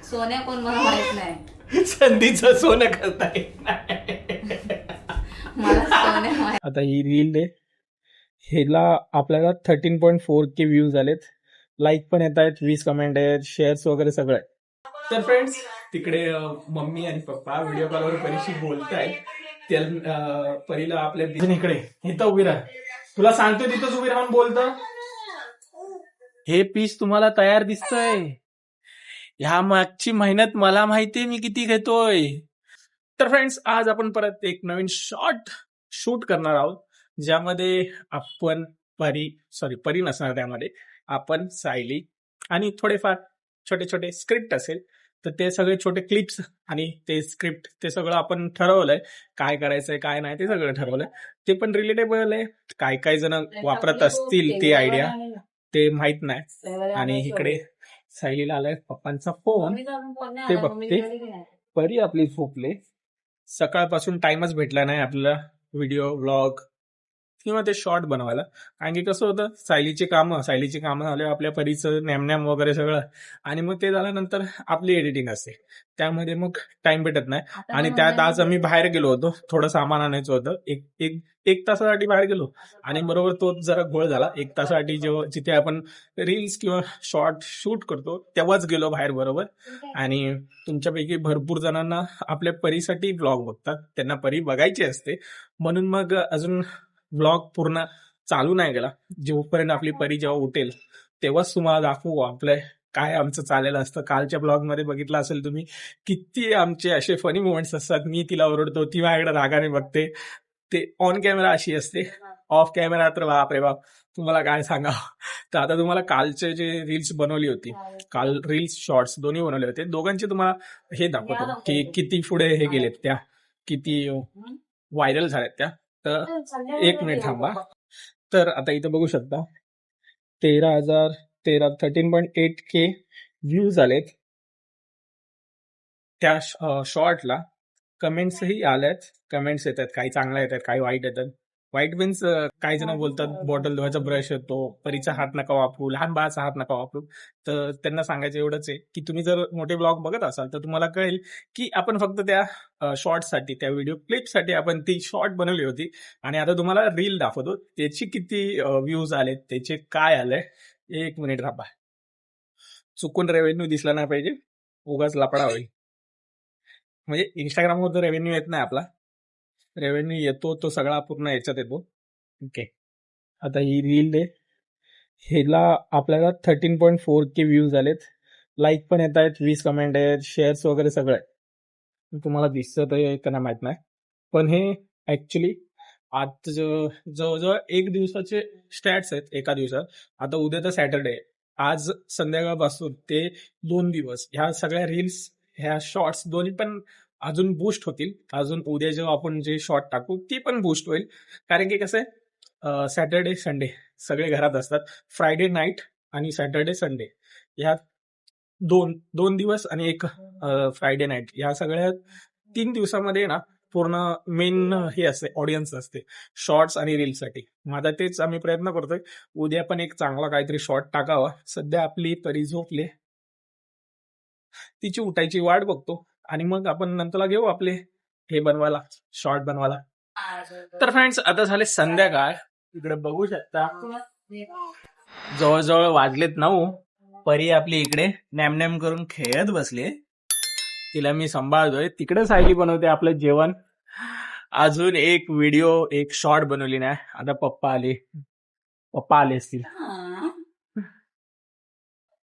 सोन्या कोण मला माहित नाही. संधीचं सोनं करताय. मला सोन्या माहित. आता ही रील आहे, ह्याला आपल्याला 13.4K व्ह्यूज आलेत, लाईक पण येत आहेत, 20 कमेंट आहेत, शेअर्स वगैरे सगळं आहे. तर फ्रेंड्स तिकडे मम्मी आणि पप्पा व्हिडिओ कॉलवर परीशी बोलतायत. परीला आपल्या इकडे इथं उभी राहा, तुला सांगतोय तिथंच उभी राहून बोलतं. हे पीस तुम्हाला तयार दिसतंय, ह्या मागची मेहनत मला माहितीये मी किती घेतोय. तर फ्रेंड्स आज आपण परत एक नवीन शॉर्ट शूट करणार आहोत, ज्यामध्ये आपण परी नसणार, त्यामध्ये आपण सायली आणि थोडेफार छोटे छोटे स्क्रिप्ट असेल. तर ते सगळे छोटे क्लिप्स आणि ते स्क्रिप्ट ते सगळं आपण ठरवलंय, काय करायचंय काय नाही ते सगळं ठरवलंय. ते पण रिलेटेबल आहे, काय काय जण वापरत असतील ती आयडिया ते माहित नाही. आणि इकडे सायलीला आलाय पप्पांचा फोन, ते बघते. परी आपली झोपले, सकाळपासून टाइमच भेटला नाही आपल्याला व्हिडिओ व्लॉग किंवा ते शॉर्ट बनवायला. कारण की कसं होतं, सायलीची कामं झाले, आपल्या परीचं नॅमनॅम वगैरे सगळं, आणि मग ते झाल्यानंतर आपली एडिटिंग असते, त्यामध्ये मग टाइम भेटत नाही. आणि त्यात आज आम्ही बाहेर गेलो होतो, थोडं सामान आणायचं होतं, एक तासासाठी बाहेर गेलो, आणि बरोबर तो जरा घोळ झाला. 1 तासासाठी जेव्हा जिथे आपण रील्स किंवा शॉर्ट शूट करतो तेव्हाच गेलो बाहेर बरोबर. आणि तुमच्यापैकी भरपूर जणांना आपल्या परीसाठी ब्लॉग बघतात, त्यांना परी बघायची असते, म्हणून मग अजून ब्लॉग पूर्ण चालू नाही गेला. जोपर्यंत आपली परी जेव्हा उठेल तेव्हाच तुम्हाला दाखवू आपलं काय आमचं चाललेलं असतं. कालच्या ब्लॉग मध्ये बघितलं असेल तुम्ही, किती आमचे असे फनी मोमेंट्स असतात. मी तिला ओरडतो, ती माझ्याकडे रागाने बघते. ते ऑन कॅमेरा अशी असते, ऑफ कॅमेरा तर बापरे बाप तुम्हाला काय सांगा. तर आता तुम्हाला कालचे जे रील्स बनवली होती, काल रील्स शॉर्ट्स दोन्ही बनवले होते, दोघांचे तुम्हाला हे दाखवतो की किती पुढे हे गेलेत, त्या किती व्हायरल झाल्यात त्या. तर 1 मिनिट थांबा. तर आता इथं बघू शकता 13.8K व्ह्यूज आलेत त्या शॉर्टला. कमेंट्सही आल्यात, कमेंट्स येतात, काही चांगल्या येतात, काही वाईट येतात. वाईट मीन्स काही जण बोलतात बॉटल धुवायचा ब्रश येतो, परीचा हात नका वापरू, लहान बाळाचा हात नका वापरू. तर त्यांना सांगायचं एवढंच आहे की तुम्ही जर मोठे ब्लॉग बघत असाल तर तुम्हाला कळेल की आपण फक्त त्या शॉर्टसाठी, त्या व्हिडिओ क्लिपसाठी आपण ती शॉर्ट बनवली होती. आणि आता तुम्हाला रील दाखवतो, त्याची किती व्ह्यूज आलेत, त्याचे काय आलंय. 1 मिनिट थांबा, चुकून रेव्हेन्यू दिसला नाही पाहिजे, उगाच लपडा होईल. म्हणजे इंस्टाग्रामवर तर रेव्हेन्यू येत नाही, आपला रेव्हेन्यू येतो तो सगळा पूर्ण याच्यात येतो. ओके, आता ही रील आहे, ह्याला आपल्याला 13.4K व्ह्यूज आलेत, लाईक पण येत आहेत, 20 कमेंट आहेत, शेअर्स वगैरे सगळं आहे. तुम्हाला दिसत आहे का नाही माहित नाही, पण हे ऍक्च्युली आज जवळजवळ 1 दिवसाचे स्टॅट्स आहेत एका दिवसात. आता उद्या तर सॅटर्डे आहे, आज संध्याकाळपासून ते 2 दिवस ह्या सगळ्या रील्स, ह्या शॉर्ट्स दोन्ही पण अजून बूस्ट होतील. अजून उद्या जेव्हा आपण जे शॉर्ट टाकू ती पण बूस्ट होईल. कारण की कसं आहे, सॅटर्डे संडे सगळे घरात असतात, फ्रायडे नाईट आणि सॅटर्डे संडे ह्या दोन दिवस आणि एक फ्रायडे नाईट, या सगळ्या 3 दिवसामध्ये ना पूर्ण मेन हे असते, ऑडियन्स असते शॉर्ट्स आणि रील्ससाठी. मग आता तेच आम्ही प्रयत्न करतोय, उद्या पण एक चांगला काहीतरी शॉर्ट टाकावा. सध्या आपली परी झोपले, तिची उठायची वाट बघतो, आणि मग आपण नंतरला घेऊ आपले हे बनवायला, शॉर्ट बनवायला. तर फ्रेंड्स आता झाले संध्याकाळ, इकडे बघू शकता जवळजवळ वाजलेत 9. परी आपली इकडे नॅमनॅम करून खेळत बसले, तिला मी सांभाळतोय. तिकडे सायली बनवते आपलं जेवण. अजून एक व्हिडिओ, एक शॉर्ट बनवली नाही. आता पप्पा आले असतील,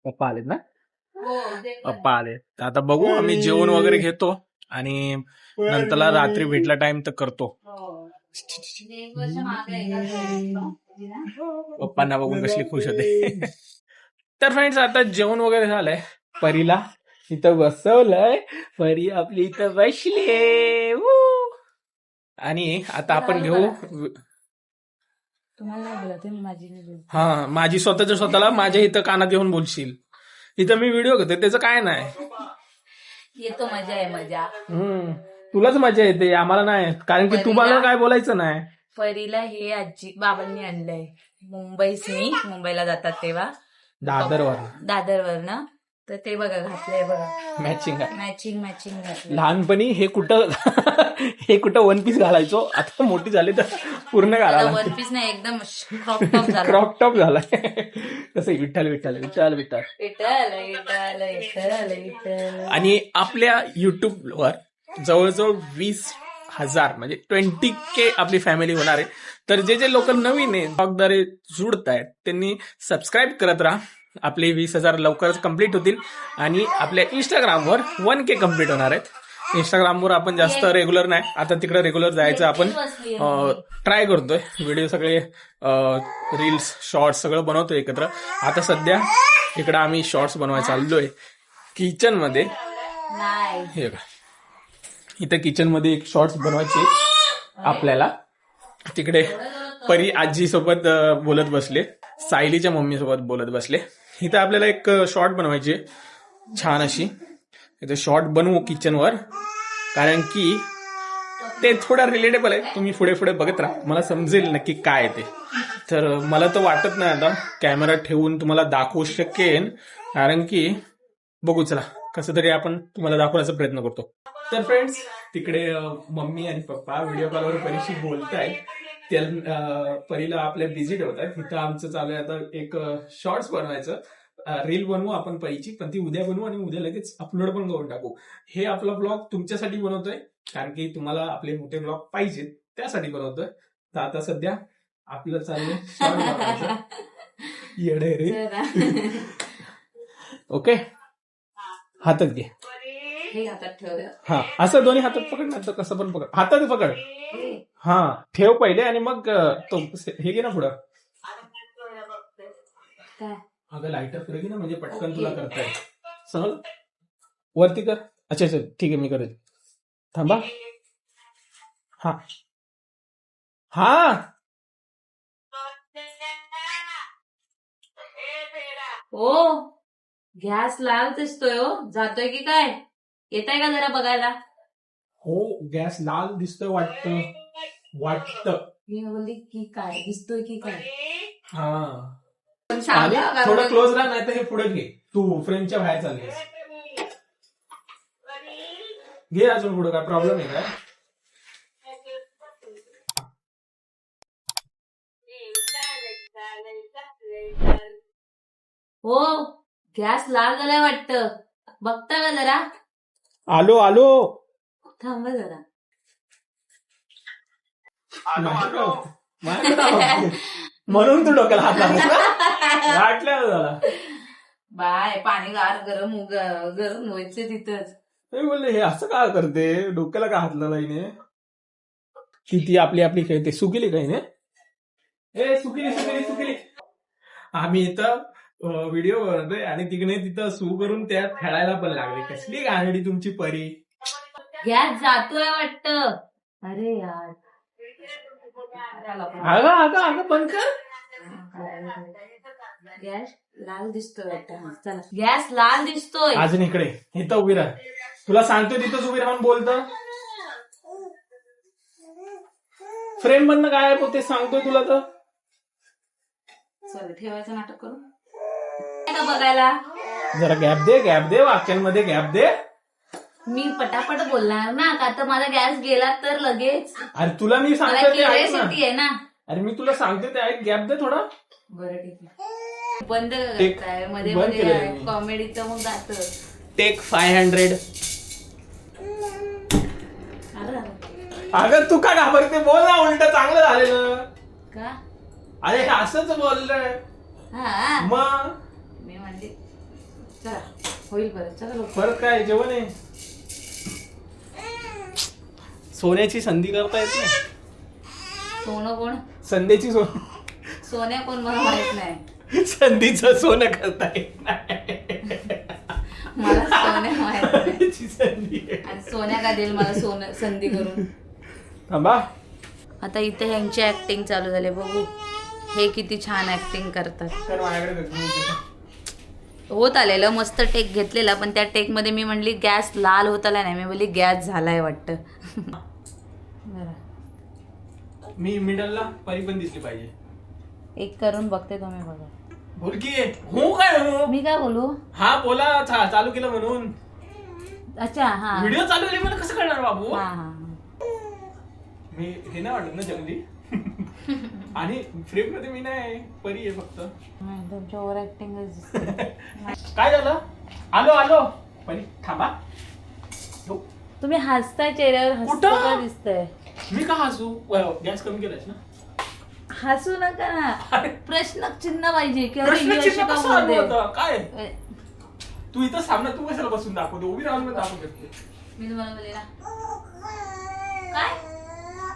पप्पा आलेत ना, पप्पा आले. तर आता बघू, आम्ही जेवण वगैरे घेतो आणि नंतरला रात्री भेटला टाइम तर करतो. पप्पांना बघून कसली खुश होते. तर फ्रेंड्स आता जेवण वगैरे झालंय, परीला इथं बसवलंय, परी आपली इथं बसले. आणि आता आपण घेऊ, हा माझी स्वतःला माझ्या इथं कानात येऊन बोलशील, इथं मी व्हिडिओ घेतोय त्याचं काय नाही, येतो मजा आहे मजा. तुलाच मजा येते, आम्हाला नाही, कारण की तुम्हाला काय बोलायचं नाही. परीला हे आजी बाबांनी आणलंय मुंबईला जातात तेव्हा, दादरवर ना तर ते बघा घातलंय बघा, मॅचिंग आहे. मॅचिंग घातलं. लहानपणी हे कुठं हे कुठं वन पीस घालायचो, आता मोठी झाली तर पूर्ण घालायला वन पीस नाही, एकदम क्रॉप टॉप झाला. क्रॉप टॉप झालाय. कसं विठ्ठल विठ्ठल विठ्ठल विठ्ठल. विठ्ठल. आणि आपल्या युट्यूबवर जवळजवळ 20,000 म्हणजे 20K आपली फॅमिली होणार आहे. तर जे लोक नवीन आहे ब्लॉगद्वारे जुडत आहेत त्यांनी सबस्क्राईब करत राहा. आपले 20,000 लवकरच कंप्लीट होतील आणि आपल्या इंस्टाग्रामवर 1K कंप्लीट होणार आहेत. इंस्टाग्रामवर आपण जास्त रेग्युलर नाही, आता तिकडे रेग्युलर जायचं आपण ट्राय करतोय. व्हिडिओ सगळे रील्स शॉर्ट्स सगळं बनवतोय एकत्र. आता सध्या इकडं आम्ही शॉर्ट्स बनवायला चाललोय किचन मध्ये. नाही हे बघा, इथं किचन मध्ये एक शॉर्ट्स बनवायचे आपल्याला. तिकडे परी आजी सोबत बोलत बसले, सायलीच्या मम्मी सोबत बोलत बसले. इथं आपल्याला एक शॉर्ट बनवायची छान अशी. इथं शॉर्ट बनवू किचनवर, कारण की ते थोडा रिलेटेबल आहे. तुम्ही पुढे पुढे बघत राहा, मला समजेल नक्की काय ते. तर मला तर वाटत नाही आता कॅमेरा ठेवून तुम्हाला दाखवू शकेन, कारण की बघू चला कसं तरी आपण तुम्हाला दाखवण्याचा प्रयत्न करतो. तर फ्रेंड्स, तिकडे मम्मी आणि पप्पा व्हिडिओ कॉलवर परीशी बोलतायत. परीला आपल्या बिझी ठेवतात. इथं आमचं चालू आहे आता एक शॉर्ट्स बनवायचं. रील बनवू आपण परीची, पण ती उद्या बनवू आणि उद्या लगेच अपलोड पण करून टाकू. हे आपला ब्लॉग तुमच्यासाठी बनवतोय, कारण की तुम्हाला आपले मोठे ब्लॉग पाहिजेत त्यासाठी बनवतोय. तर आता सध्या आपलं चाललंय शॉर्ट बनवायचं. येडे रे. ओके, हातात घे. हे हातात ठेव. हा, असं दोन्ही हातात पकड ना, तर कसं पण पकड. हातात पकड. हा, ठेव पहिले आणि मग तो हे घे ना पुढं. काय अगं लाईटर पुढे घे ना, म्हणजे पटकन तुला करता येईल. समज वरती कर. अच्छा अच्छा, ठीक आहे, मी करेल. थांबा. हा हा, ओ गॅस लाल दिसतोय. हो जातोय की काय? येताय का जरा बघायला? हो, गॅस लाल दिसतोय वाटतं. मी बोलली की काय दिसतोय की काय? हा, पण आणि सांगा का थोडं बरं? क्लोज राहा, नाही तर हे पुढे घे. तू फ्रेमच्या बाहेर चाललीस. घे अजून पुढे. काय प्रॉब्लेम आहे काय? हो, गॅस लाल झालाय वाटतं. बघता का जरा? आलो आलो. थांबा जरा. म्हणून तू डोक्याला हात लावला झाला. बाय, पाणी गार गरम व्हायचं तिथंच. मी बोलले हे असं का करते, डोक्याला का हात लावला हिने. ती आपली आपली खेळते. सुकिली काही ने. ए सुकिली. आम्ही इथं व्हिडिओ बनवतोय आणि तिकडे तिथं सू करून त्यात खेळायला पण लागले. कसली गाणडी तुमची परी. गॅस जातोय वाटतं. अरे यार, अगं बंद कर. गॅस लाल दिसतोय वाटतं. चला, गॅस लाल दिसतोय. अजून इकडे इथं उभी राहा. तुला सांगतोय तिथंच उभी राहून बोलतं. फ्रेम मधनं काय ते सांगतोय तुला. तर चल, ठेवायचं नाटक करू बघायला. जरा गॅप दे वाक्यांमध्ये गॅप दे. मी पटापट बोलणार ना, का तर माझा गॅस गेला तर लगेच. अरे तुला मी सांगतोय ते ऐक ना. क्युरिओसिटी आहे ना. अरे मी तुला सांगतोय ते ऐक. गॅप दे थोडा. बरं ठीक आहे. बंद करताय मध्ये बंद मध्ये केलंय मी. कॉमेडीचं मग जातं. टेक 500. आलं. अगं तू का घाबरते, बोल ना. उलट चांगलं झालेलं का? अरे असंच बोललंय हा, मग. मी म्हणते चला होईल बरं. चला लवकर. परत काय जेवण आहे. सोन्याची संधी करता येत नाही. सोनं कोण? संधीची सोन्या कोण मला माहित नाही. संधीचं सोनं करता येत नाही. मला सोन्या माहित नाही. सोन्याची संधी आहे. आणि सोन्या का देईल मला सोनं संधी करून. थांबा. आता इथे ह्यांची ऍक्टिंग चालू झाली. बघू हे किती छान ऍक्टिंग करतात. तर माझ्याकडे बघ. होत आलेलं मस्त टेक घेतलेला, पण त्या टेक मध्ये मी म्हणली गॅस लाल होत आला नाही, मी बोलली गॅस झालाय वाटतं. मी मिडलला परी पण दिसली पाहिजे. एक करून बघते तुम्ही बघा. बोल की हो काय हो मी काय बोलू? हा बोला चालू केलं म्हणून अच्छा हा व्हिडिओ चालू केली मला कसं कळणार बाबू हा हा मी हे नाही वाटत ना जंगली आणि फ्रेम मध्ये मी नाही परी आहे फक्त तुमच्या ओव्हर ऍक्टिंग काय झालं आलो आलो परी थांबा हो. तुम्ही हसताय चेहऱ्यावर कुठं? हसतो का दिसतंय? मी का हसू गॅस कमी केलायस ना हसू नका ना प्रश्न चिन्ह पाहिजे की अरे ही प्रश्न अशी चिन्ह का कसं आलं बोलते? होतं काय तू इथं सामना तू कशाला बसून दाखवते उभी राहून मी दाखवू शकते मी तुम्हाला बोलले ना काय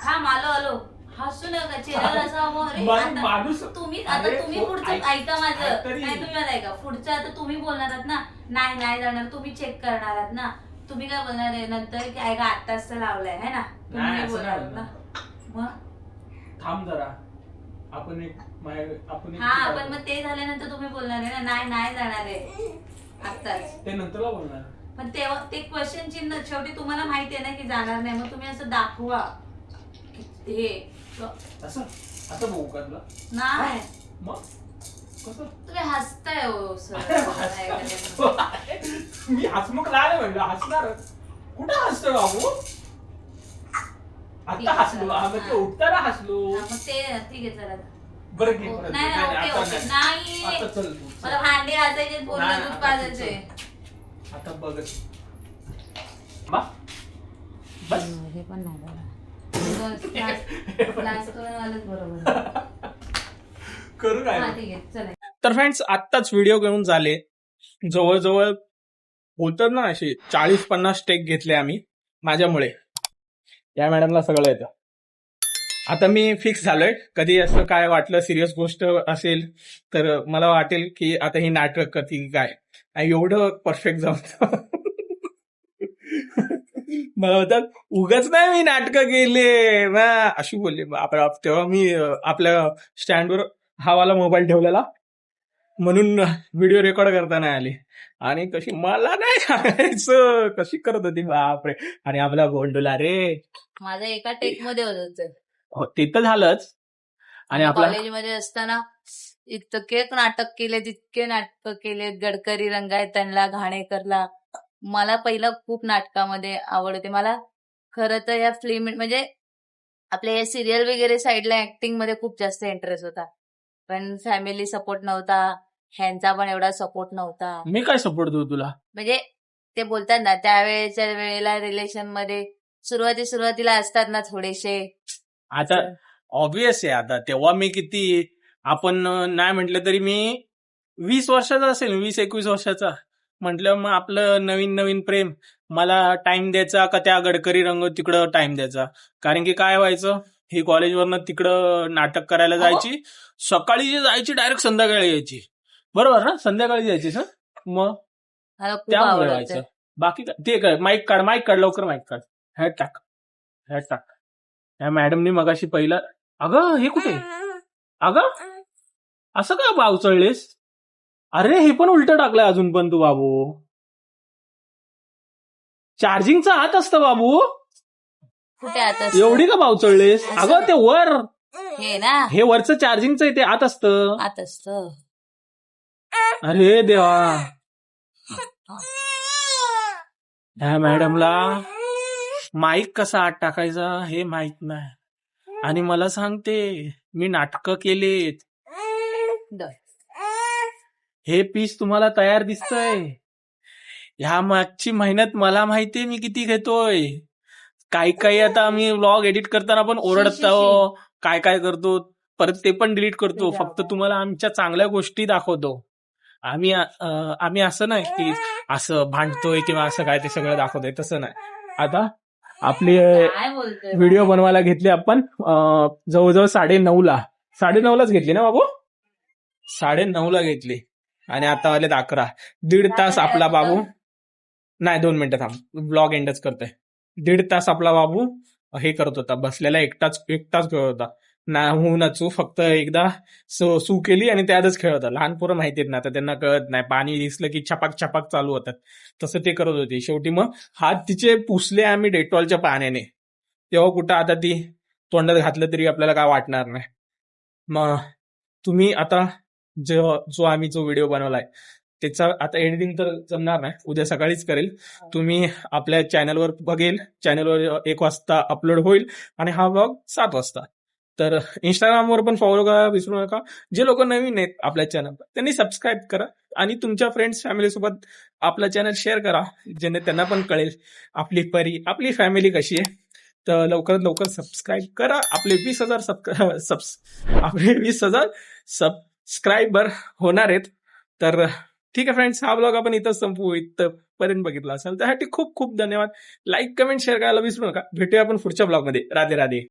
हा मालो आलो हसू नका चेहऱ्यावर असं हवं. अरे आता माणूस तुम्ही अरे, पुढचं ऐक- ऐका माझं ऐक तरी. नाही तुम्ही मला ऐका पुढचं आता तुम्ही बोलणार आहात ना नाही नाही जाणार तुम्ही चेक करणार आहात ना तुम्ही काय बोलणार आहे नंतर की ऐका आत्ताच तर लावलाय है ना तुम्ही नाही, नाही असं बोलणार नाही आहात ना मग थांब जरा आपण आपण हा पण मग ते झाल्यानंतर तुम्ही बोलणार आहे ना नाही नाही जाणार आहे आत्ताच ते नंतरला बोलणार पण तेव्हा ते क्वेश्चन चिन्ह शेवटी तुम्हाला माहिती आहे ना की जाणार नाही मग तुम्ही असं दाखवा की हे असं असं बघू का तुला नाही मग कसं तुम्ही हसताय हो सर मी हसमुख लागले म्हणलं हसणार कुठं हसतो बाबू आता हसलो मग ते उठताना हसलो मग ते ठीक आहे चला बरं घे हो, परत घे. नाही नाही, ओके आता ओके नाही. नाही आता चल तू, चल. मला भांडे घासायचे बोलणं नाही, दूध आता पाजायचे आता बघ बा बस हे पण नाही बरोबर करू काय हा ठीक आहे चला तर फ्रेंड्स आत्ताच व्हिडिओ घेऊन झाले जवळजवळ बोलतात ना असे 40-50 टेक घेतले आम्ही माझ्यामुळे या मॅडमला सगळं येतं आता मी फिक्स झालोय कधी असं काय वाटलं सिरियस गोष्ट असेल तर मला वाटेल की आता ही नाटक करते की काय आणि एवढं परफेक्ट जमत मला होतात उगाच नाही मी नाटकं केले अशी बोलली तेव्हा मी आपल्या स्टँडवर हावाला मोबाईल ठेवलेला म्हणून व्हिडिओ रेकॉर्ड करता नाही आली आणि कशी मला नाही सांगायचं कशी करत होती बापरे आणि आपला गोंडूला रे माझं एका टेक मध्ये होत हो ते तर झालंच आणि आपला कॉलेजमध्ये असताना इतके नाटक केले तितके नाटक केले गडकरी रंगायतनला घाणेकरला मला पहिलं खूप नाटकामध्ये आवड होते मला खरं तर या फिल्म म्हणजे आपल्या या सिरियल वगैरे साईडला ऍक्टिंग मध्ये खूप जास्त इंटरेस्ट होता पण फॅमिली सपोर्ट नव्हता ह्यांचा पण एवढा सपोर्ट नव्हता मी काय सपोर्ट देऊ तुला म्हणजे ते बोलतात ना त्यावेळेच्या वेळेला रिलेशन मध्ये सुरुवातीला असतात ना थोडेसे आता ऑब्विस आहे आता तेव्हा मी किती आपण नाही म्हटलं तरी मी 20 वर्षाचा असेल 20-21 वर्षाचा म्हटलं मग आपलं नवीन नवीन प्रेम मला टाइम द्यायचा का त्या गडकरी रंग तिकडं टाइम द्यायचा कारण की काय व्हायचं ही कॉलेजवरनं तिकडं नाटक करायला जायची सकाळी जी जायची डायरेक्ट संध्याकाळी यायची बरोबर ना संध्याकाळी जायची सर मग त्यामुळे व्हायचं बाकी ते काय माईक काढ लवकर माईक काढ हॅट टाक या मॅडमनी मगाशी पहिला अगं हे कुठे अगं असं का बाव चढलेस अरे हे पण उलट टाकलंय अजून पण तू बाबू चार्जिंगचा हात असतं बाबू कुठे आता एवढी का बाव चढलेस अगं ते वर हे ना हे वरचं चार्जिंगचं आहे ते आत असतं आत असतं अरे देवा ह्या मॅडमला माईक कसा आत टाकायचा हे माहित नाही आणि मला सांगते मी नाटकं केलेत हे पीस तुम्हाला तयार दिसतंय ह्या मागची मेहनत मला माहितीये मी किती घेतोय काही आता आम्ही व्लॉग एडिट करताना पण ओरडतो काय करतो परत ते पण डिलीट करतो फक्त तुम्हाला आमच्या चांगल्या गोष्टी दाखवतो आम्ही असं नाही की असं भांडतोय किंवा असं काय ते सगळं दाखवतोय तसं नाही आता आपली व्हिडिओ बनवायला घेतली आपण जवळजवळ 9:30लाच घेतली ना बाबू 9:30ला घेतली आणि आता वाले 11 1.5 तास आपला बाबू नाही 2 मिनिटं थांब ब्लॉग एंडच करतोय 1.5 तास आपला बाबू हे करत होता बसलेला एक तास खेळत होता ना फक्त एकदा सू केली आणि त्यातच खेळत होता लहान पोरं माहितीत ना आता त्यांना कळत नाही पाणी दिसलं की छपाक चालू होतात तसं ते करत होते शेवटी मग हात तिचे पुसले आम्ही डेटॉलच्या पाण्याने तेव्हा कुठं आता ती तोंडात घातलं तरी आपल्याला काय वाटणार नाही मग तुम्ही आता जो आम्ही जो व्हिडिओ बनवलाय त्याचा आता एडिटिंग तर जमणार नाही, उद्या सकाळीच करेल. तुम्ही आपल्या चॅनलवर बघेल, चॅनलवर 1 वाजता अपलोड होईल आणि हा ब्लॉग 7 वाजता. तर इंस्टाग्रामवर पण फॉलो करायला विसरू नका. जे लोक नवीन आहेत आपल्या चॅनलवर त्यांनी सबस्क्राईब करा आणि तुमच्या फ्रेंड्स फॅमिली सोबत आपला चॅनल शेअर करा, जेणे त्यांना पण कळेल आपली आपली फॅमिली कशी आहे. तर लवकरात लवकर सबस्क्राईब करा. आपले 20,000 आपले 20,000 सबस्क्रायबर होणार आहेत. तर ठीक आहे फ्रेंड्स, हा ब्लॉग आपण इथं संपवू. इथपर्यंत बघितला असेल त्यासाठी खूप खूप धन्यवाद. लाईक कमेंट शेअर करायला विसरू नका. भेटूया आपण पुढच्या ब्लॉगमध्ये. राधे राधे.